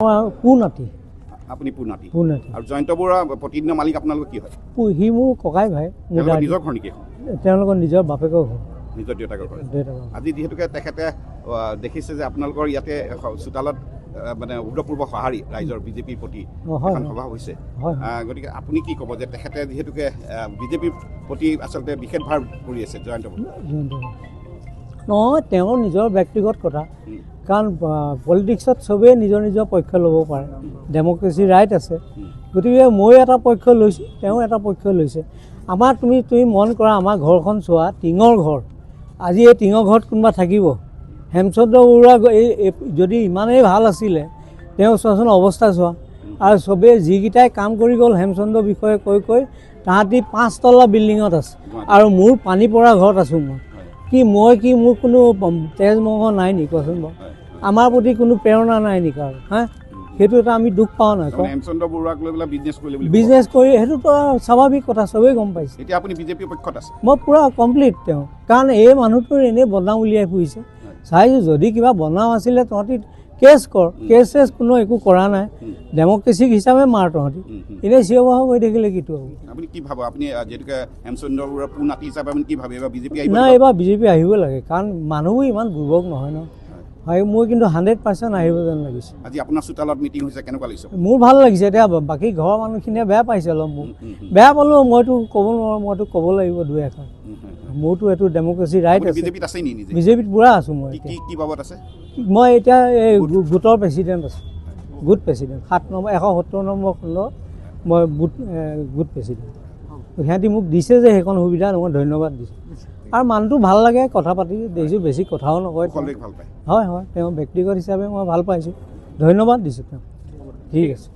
পুনাতি আপুনি পুনাতি পুনাতি আৰু জয়ন্ত বৰুৱা প্ৰতিদিনৰ মালিক আপোনালোক কি হয় সি মোৰ ককাই ভাই নিজৰ ঘৰ নেকি তেওঁলোকৰ নিজৰ বাপেকৰ ঘৰ নিজৰ দেউতাকৰ ঘৰ আজি যিহেতুকে তেখেতে দেখিছে যে আপোনালোকৰ ইয়াতে চোতালত মানে উত্তৰ পূৰ্ব সঁহাৰি ৰাইজৰ বিজেপিৰ প্ৰতি এখন সভা হৈছে গতিকে আপুনি কি ক'ব যে তেখেতে যিহেতুকে বিজেপিৰ প্ৰতি আচলতে বিশেষ ভাৰ কৰি আছে জয়ন্ত বৰুৱা নহয় তেওঁৰ নিজৰ ব্যক্তিগত কথা কাৰণ পলিটিক্সত চবেই নিজৰ নিজৰ পক্ষ ল'ব পাৰে ডেমক্ৰেচি ৰাইট আছে গতিকে মই এটা পক্ষ লৈছোঁ তেওঁ এটা পক্ষ লৈছে আমাৰ তুমি মন কৰা আমাৰ ঘৰখন চোৱা টিঙৰ ঘৰ আজি এই টিঙৰ ঘৰত কোনোবা থাকিব হেমচন্দ্ৰ বৰুৱা যদি ইমানেই ভাল আছিলে তেওঁ চোৱাচোন অৱস্থা চোৱা আৰু চবেই যিকেইটাই কাম কৰি গ'ল হেমচন্দ্ৰৰ বিষয়ে কৈ তাহাঁতি 5 তলা বিল্ডিঙত আছে আৰু মোৰ পানী পৰা ঘৰত আছোঁ মই মোৰ কোনো তেজ মঙহ নাই নি কোৱাচোন বাৰু আমাৰ প্ৰতি কোনো প্ৰেৰণা নাই নেকি আৰু হা সেইটো এটা আমি দুখ পাওঁ নাই হেমচন্দ্ৰ বৰুৱাক লৈ পেলাই বিজনেছ কৰি সেইটোতো স্বাভাৱিক কথা চবেই গম পাইছে এতিয়া আপুনি বিজেপিৰ পক্ষত আছে মই পূৰা কমপ্লিট তেওঁ কাৰণ এই মানুহটোৰ এনেই বদনাম উলিয়াই ফুৰিছে চাইছোঁ যদি কিবা বদনাম আছিলে তহঁতি কেছ কৰ কেছ কোনো একো কৰা নাই ডেমক্ৰেচিক হিচাপে মাৰ তহঁতি এনেই চিঞৰ বাখৰ কৰি থাকিলে কিটো হ'ব আপুনি কি ভাব আপুনি যেনেকৈ হেমচন্দ্ৰ বৰুৱা পুনাতি হিচাপে আপুনি কি ভাবে এইবাৰ বিজেপি আহিব নাই এইবাৰ বিজেপি আহিব লাগে কাৰণ মানুহবোৰ ইমান দুৰ্বল নহয় ন হয় মোৰ কিন্তু 100% আহিব যেন লাগিছে আজি আপোনাৰ চোতালত মিটিং হৈছে কেনেকুৱা লাগিছে মোৰ ভাল লাগিছে এতিয়া বাকী ঘৰৰ মানুহখিনিয়ে বেয়া পাইছে অলপ মোক বেয়া পালেও মইতো ক'ব নোৱাৰোঁ মইতো ক'ব লাগিব দুই এষাৰ মোৰতো এইটো ডেমক্ৰেচি ৰাইট আছে বিজেপিত আছে নি নিজে বিজেপিত পূৰা আছোঁ মই কি বাবদ আছে মই এতিয়া এই গোটৰ প্ৰেচিডেণ্ট আছোঁ গোট প্ৰেচিডেণ্ট 170 নম্বৰ খণ্ডৰ মই গোট প্ৰেচিডেণ্ট সিহঁতি মোক দিছে যে সেইখন সুবিধা মই ধন্যবাদ দিছোঁ আৰু মানুহটো ভাল লাগে কথা পাতি দেখিছোঁ বেছি কথাও নকয় ভাল পায় হয় তেওঁ ব্যক্তিগত হিচাপে মই ভাল পাইছোঁ ধন্যবাদ দিছোঁ তেওঁ ঠিক আছে